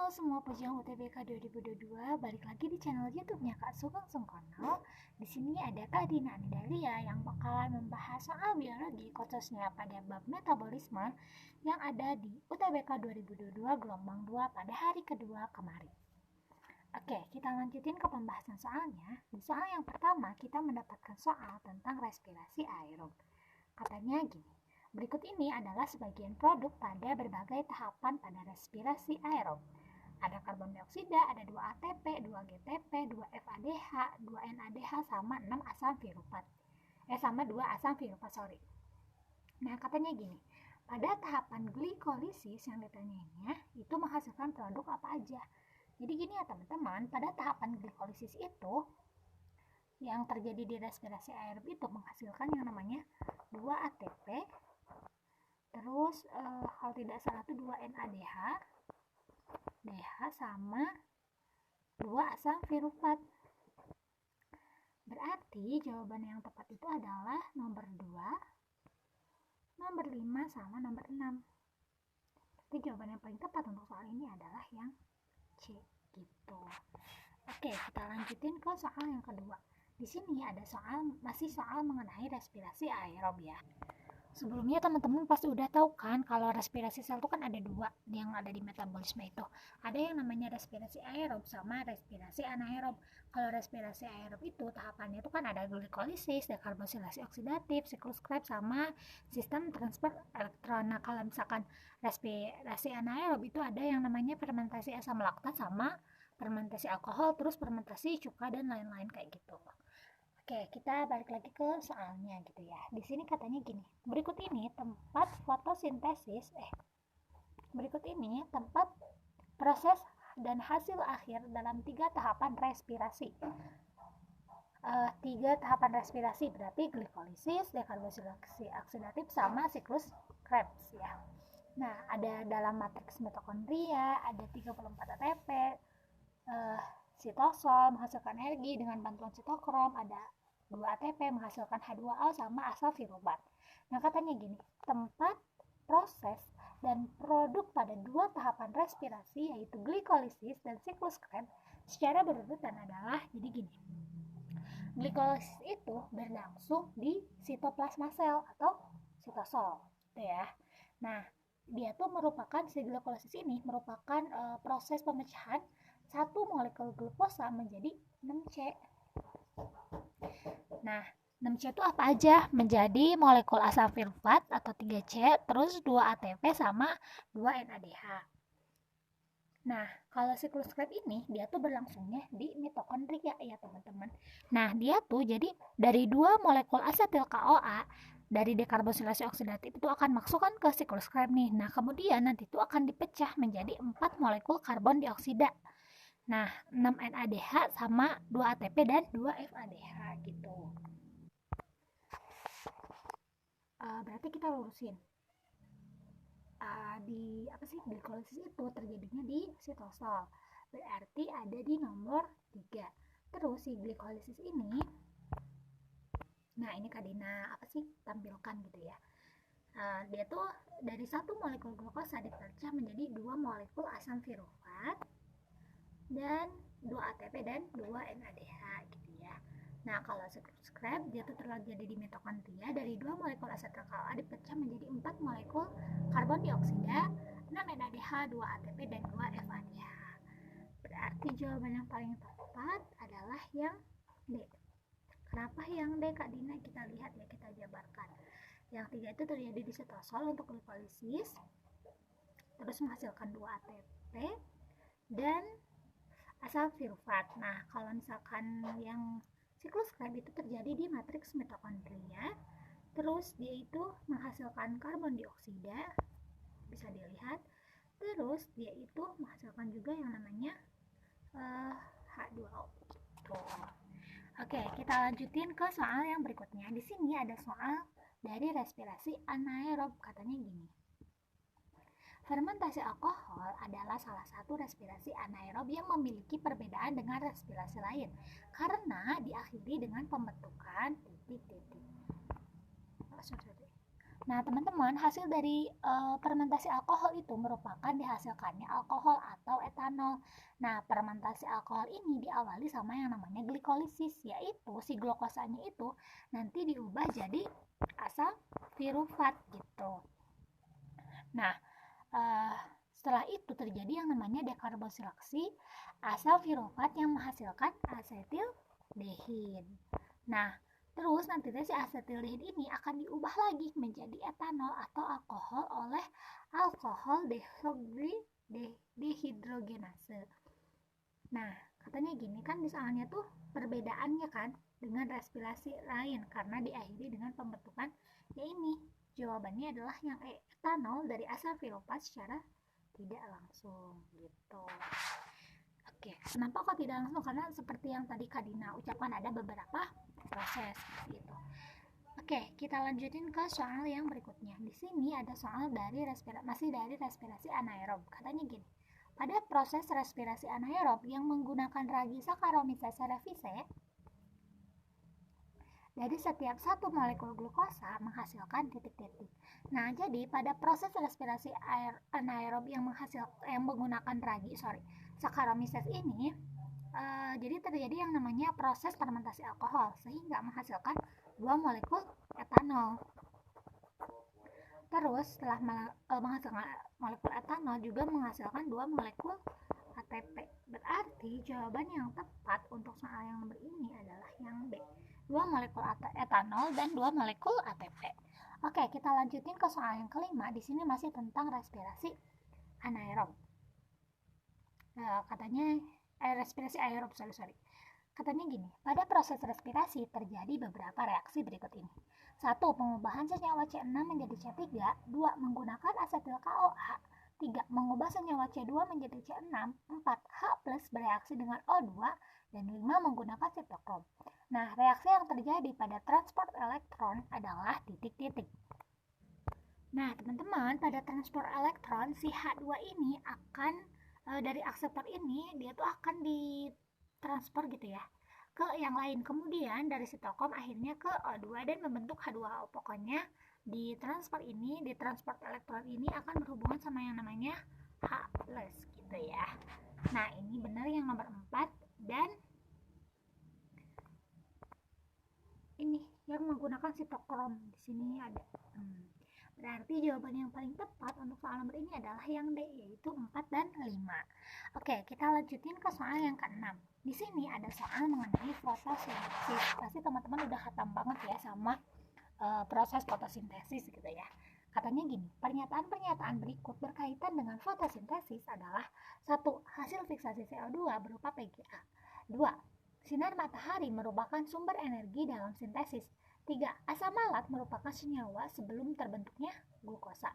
Halo semua pejuang UTBK 2022, balik lagi di channel YouTube-nya Kak Sugeng Sungkono. Di sini ada Kak Dina Anidalia yang bakalan membahas soal biologi, khususnya pada bab metabolisme yang ada di UTBK 2022 gelombang 2 pada hari kedua kemarin. Oke, kita lanjutin ke pembahasan soalnya. Di soal yang pertama, kita mendapatkan soal tentang respirasi aerob. Katanya gini, berikut ini adalah sebagian produk pada berbagai tahapan pada respirasi aerob. Ada karbon dioksida, ada 2 ATP, 2 GTP, 2 FADH, 2 NADH, sama 6 asam virupat. Sama 2 asam virupat, Nah, katanya gini, pada tahapan glikolisis yang ditanyainnya, itu menghasilkan produk apa aja? Jadi gini ya teman-teman, pada tahapan glikolisis itu, yang terjadi di respirasi aerob itu menghasilkan yang namanya 2 ATP, terus kalau tidak salah itu 2 NADH, DH, sama 2 asam virupat. Berarti jawaban yang tepat itu adalah nomor 2, nomor 5, sama nomor 6. Berarti jawaban yang paling tepat untuk soal ini adalah yang C gitu. Oke, kita lanjutin ke soal yang kedua. Di sini ada masih soal mengenai respirasi aerob ya. Sebelumnya teman-teman pasti udah tahu kan kalau respirasi sel itu kan ada 2 yang ada di metabolisme itu. Ada yang namanya respirasi aerob sama respirasi anaerob. Kalau respirasi aerob itu tahapannya itu kan ada glikolisis, dekarbosilasi oksidatif, siklus Krebs, sama sistem transfer elektron. Nah, kalau misalkan respirasi anaerob itu ada yang namanya fermentasi asam laktat sama fermentasi alkohol, terus fermentasi cuka dan lain-lain kayak gitu. Oke, kita balik lagi ke soalnya gitu ya. Di sini katanya gini, berikut ini tempat proses dan hasil akhir dalam 3 tahapan respirasi. 3 tahapan respirasi berarti glikolisis, dekarbosilasi oksidatif, sama siklus Krebs ya. Nah, ada dalam matriks mitokondria, ada 34 ATP, sitosol menghasilkan energi dengan bantuan sitokrom, ada 2 ATP menghasilkan H2O sama asam virubat. Nah, katanya gini, tempat proses dan produk pada 2 tahapan respirasi yaitu glikolisis dan siklus Krebs secara berurutan adalah, jadi gini, glikolisis itu berlangsung di sitoplasma sel atau sitosol gitu ya. Nah, dia tuh merupakan, si glikolisis ini merupakan proses pemecahan satu molekul glukosa menjadi 6C. Nah, 6C itu apa aja? Menjadi molekul asam virupat atau 3C, terus 2 ATP sama 2 NADH. Nah, kalau siklus Krebs ini dia tuh berlangsungnya di mitokondria ya teman-teman. Nah, dia tuh jadi dari 2 molekul asetil CoA dari dekarbosilasi oksidatif itu akan masukkan ke siklus Krebs nih. Nah, kemudian nanti itu akan dipecah menjadi 4 molekul karbon dioksida. Nah, 6 NADH sama 2 ATP dan 2 FADH gitu. Berarti kita lurusin. Glikolisis itu terjadinya di sitosol. Berarti ada di nomor 3. Terus si glikolisis ini, nah ini Kak Dina tampilkan gitu ya. Dia tuh dari 1 molekul glukosa dipecah menjadi 2 molekul asam virupat dan 2 ATP dan 2 NADH gitu ya. Nah, kalau siklus Krebs dia tuh terjadi di mitokondria, dari 2 molekul asetil CoA dipecah menjadi 4 molekul karbon dioksida, 6 NADH, 2 ATP dan 2 FADH. Berarti jawaban yang paling tepat adalah yang D. Kenapa yang D Kak Dina? Kita lihat ya, kita jabarkan. Yang 3 itu terjadi di sitosol untuk glikolisis, terus menghasilkan 2 ATP dan asam virupat. Nah, kalau misalkan yang siklus Krebs itu terjadi di matriks mitokondria, terus dia itu menghasilkan karbon dioksida, bisa dilihat, terus dia itu menghasilkan juga yang namanya H2O gitu. Oke, kita lanjutin ke soal yang berikutnya. Di sini ada soal dari respirasi anaerob. Katanya gini, fermentasi alkohol adalah salah satu respirasi anaerob yang memiliki perbedaan dengan respirasi lain karena diakhiri dengan pembentukan Nah, teman-teman, hasil dari fermentasi alkohol itu merupakan dihasilkannya alkohol atau etanol. Nah, fermentasi alkohol ini diawali sama yang namanya glikolisis, yaitu si glukosanya itu nanti diubah jadi asam pirufat gitu. Nah, setelah itu terjadi yang namanya dekarbosilasi asam pirufat yang menghasilkan asetildehid. Nah, terus nanti si asetildehid ini akan diubah lagi menjadi etanol atau alkohol oleh alkohol dehidrogenase. Nah, katanya gini kan misalnya tuh perbedaannya kan dengan respirasi lain karena diakhiri dengan pembentukan ya ini. Jawabannya adalah yang etanol dari asam pirufat secara tidak langsung gitu. Oke, kenapa kok tidak langsung? Karena seperti yang tadi Kak Dina ucapkan ada beberapa proses gitu. Oke, kita lanjutin ke soal yang berikutnya. Di sini ada soal dari masih dari respirasi anaerob. Katanya gini, pada proses respirasi anaerob yang menggunakan ragi Saccharomyces cerevisiae, dari setiap satu molekul glukosa menghasilkan titik-titik. Nah, jadi pada proses respirasi anaerob yang menggunakan ragi Saccharomyces ini, jadi terjadi yang namanya proses fermentasi alkohol sehingga menghasilkan 2 molekul etanol. Terus setelah menghasilkan molekul etanol juga menghasilkan 2 molekul ATP. Berarti jawaban yang tepat untuk soal yang nomor ini adalah yang B. 2 molekul etanol dan 2 molekul ATP. Oke, kita lanjutin ke soal yang kelima. Di sini masih tentang respirasi anaerob. Katanya respirasi aerob, sorry. Katanya gini, pada proses respirasi terjadi beberapa reaksi berikut ini. 1. Pengubahan senyawa C6 menjadi C3. 2. Menggunakan asetil KOH. 3. Mengubah senyawa C2 menjadi C6. 4. H plus bereaksi dengan O2. Dan 5. Menggunakan sitokrom. Nah, reaksi yang terjadi pada transport elektron adalah titik-titik. Nah, teman-teman, pada transport elektron, si H2 ini akan dari akseptor ini dia tuh akan ditransfer gitu ya ke yang lain, kemudian dari sitokrom akhirnya ke O2 dan membentuk H2O. Pokoknya di transport elektron ini akan berhubungan sama yang namanya H plus gitu ya. Nah, ini benar yang nomor 4 dan ini yang menggunakan sitokrom di sini ada. Berarti jawaban yang paling tepat untuk soal nomor ini adalah yang D, yaitu 4 dan 5. Oke, kita lanjutin ke soal yang ke-6. Di sini ada soal mengenai fotosintesis. Pasti teman-teman udah khatam banget ya sama proses fotosintesis gitu ya. Katanya gini, pernyataan-pernyataan berikut berkaitan dengan fotosintesis adalah 1. Hasil fiksasi CO2 berupa PGA. 2. Sinar matahari merupakan sumber energi dalam sintesis. 3. Asam malat merupakan senyawa sebelum terbentuknya glukosa.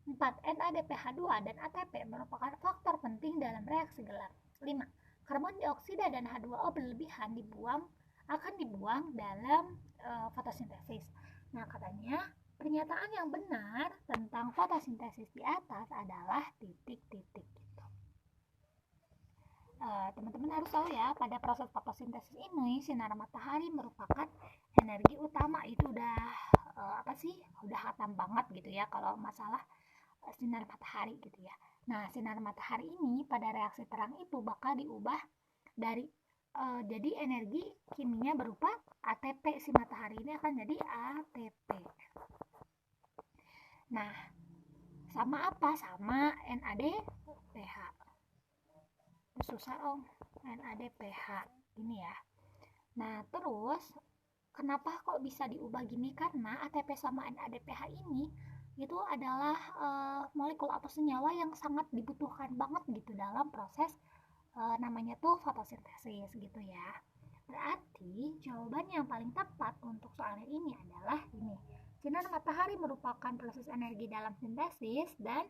4. NADPH2 dan ATP merupakan faktor penting dalam reaksi gelap. 5. Karbon dioksida dan H2O berlebihan akan dibuang dalam fotosintesis. Nah, katanya pernyataan yang benar tentang fotosintesis di atas adalah titik-titik. Teman-teman harus tahu ya, pada proses fotosintesis ini sinar matahari merupakan energi utama. Itu udah udah khatam banget gitu ya kalau masalah sinar matahari gitu ya. Nah, sinar matahari ini pada reaksi terang itu bakal diubah dari jadi energi kimia berupa ATP. Si matahari ini akan jadi ATP. Nah, sama apa? Sama NADPH. Susah NADPH ini ya. Nah, terus kenapa kok bisa diubah gini? Karena ATP sama NADPH ini itu adalah molekul atau senyawa yang sangat dibutuhkan banget gitu dalam proses namanya tuh fotosintesis gitu ya. Berarti jawaban yang paling tepat untuk soal ini adalah ini. Sinar matahari merupakan proses energi dalam sintesis dan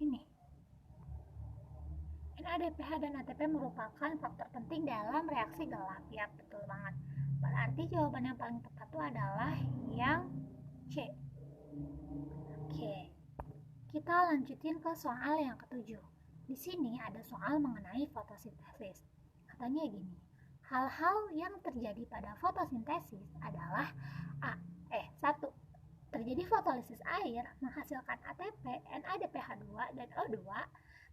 ini NADPH dan ATP merupakan faktor penting dalam reaksi gelap. Ya, betul banget. Berarti jawaban yang paling tepat itu adalah yang C. Oke. Kita lanjutin ke soal yang ke-7. Di sini ada soal mengenai fotosintesis. Katanya gini, Hal-hal yang terjadi pada fotosintesis adalah satu, terjadi fotolisis air menghasilkan ATP, NADPH2, dan O2,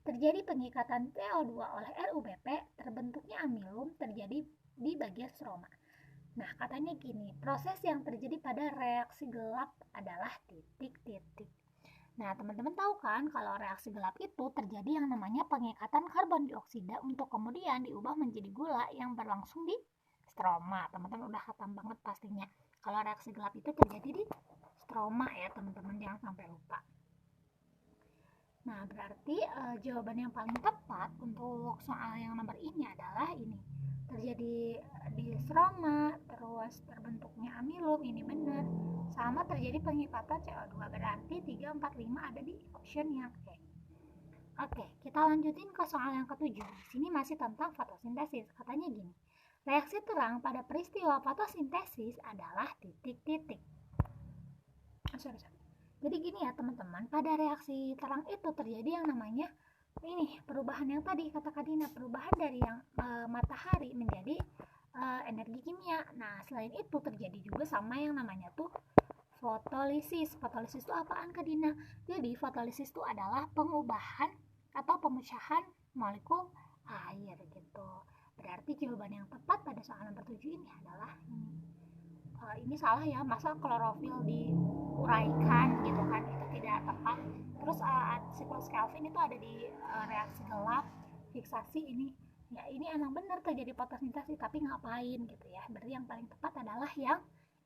terjadi pengikatan CO2 oleh RUBP, terbentuknya amilum terjadi di bagian stroma. Nah, katanya gini, proses yang terjadi pada reaksi gelap adalah titik-titik. Nah, teman-teman tahu kan kalau reaksi gelap itu terjadi yang namanya pengikatan karbon dioksida untuk kemudian diubah menjadi gula yang berlangsung di stroma. Teman-teman udah khatam banget pastinya. Kalau reaksi gelap itu terjadi di stroma ya, teman-teman, jangan sampai lupa. Nah, berarti jawaban yang paling tepat untuk soal yang nomor ini adalah ini. Terjadi di stroma, terus terbentuknya amilum, ini benar. Sama terjadi pengikatan CO2, berarti 3, 4, 5 ada di option yang E. Oke, kita lanjutin ke soal yang ketujuh. Di sini masih tentang fotosintesis. Katanya gini, reaksi terang pada peristiwa fotosintesis adalah titik-titik. Jadi gini ya teman-teman, pada reaksi terang itu terjadi yang namanya ini perubahan yang tadi kata Kadina, perubahan dari yang matahari menjadi energi kimia. Nah, selain itu terjadi juga sama yang namanya tuh fotolisis. Fotolisis itu apaan Kadina? Jadi fotolisis itu adalah pengubahan atau pemecahan molekul air gitu. Berarti jawaban yang tepat pada soal nomor 7 ini adalah ini salah ya, masa klorofil diuraikan gitu kan, itu tidak tepat. Terus siklus Kelvin itu ada di reaksi gelap, fiksasi ini ya, ini emang benar terjadi fotosintesis, tapi ngapain gitu ya. Berarti yang paling tepat adalah yang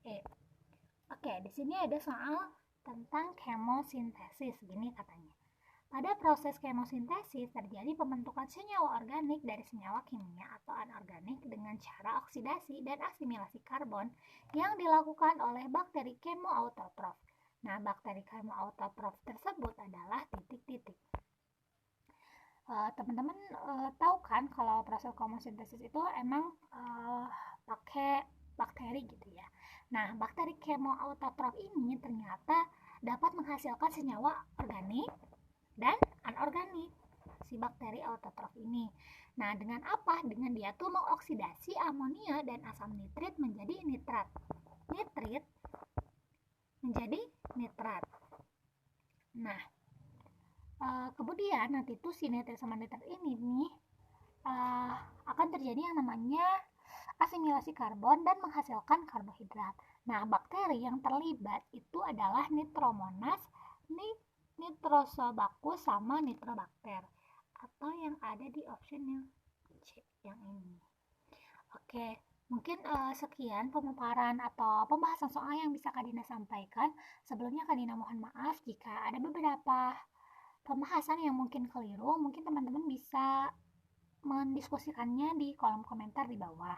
E. Oke, di sini ada soal tentang kemosintesis. Gini katanya, pada proses kemosintesis terjadi pembentukan senyawa organik dari senyawa kimia atau anorganik dengan cara oksidasi dan asimilasi karbon yang dilakukan oleh bakteri kemoautotrof. Nah, bakteri kemoautotrof tersebut adalah titik-titik. Teman-teman tahu kan kalau proses kemosintesis itu emang pakai bakteri gitu ya. Nah, bakteri kemoautotrof ini ternyata dapat menghasilkan senyawa organik dan anorganik si bakteri autotrof ini. Nah, dengan apa? Dengan dia tuh mengoksidasi amonia dan asam nitrit menjadi nitrat. Nitrit menjadi nitrat. Nah, kemudian nanti tuh si nitrit sama nitrat ini nih akan terjadi yang namanya asimilasi karbon dan menghasilkan karbohidrat. Nah, bakteri yang terlibat itu adalah Nitromonas, Nitrosobacus sama Nitrobacter, atau yang ada di option yang C, yang ini. Oke, mungkin sekian pemaparan atau pembahasan soal yang bisa Kak Dina sampaikan. Sebelumnya Kak Dina mohon maaf jika ada beberapa pembahasan yang mungkin keliru. Mungkin teman-teman bisa mendiskusikannya di kolom komentar di bawah.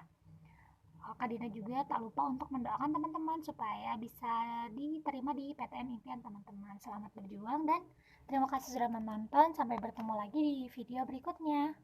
Kak Dina juga tak lupa untuk mendoakan teman-teman supaya bisa diterima di PTN impian teman-teman. Selamat berjuang dan terima kasih sudah menonton. Sampai bertemu lagi di video berikutnya.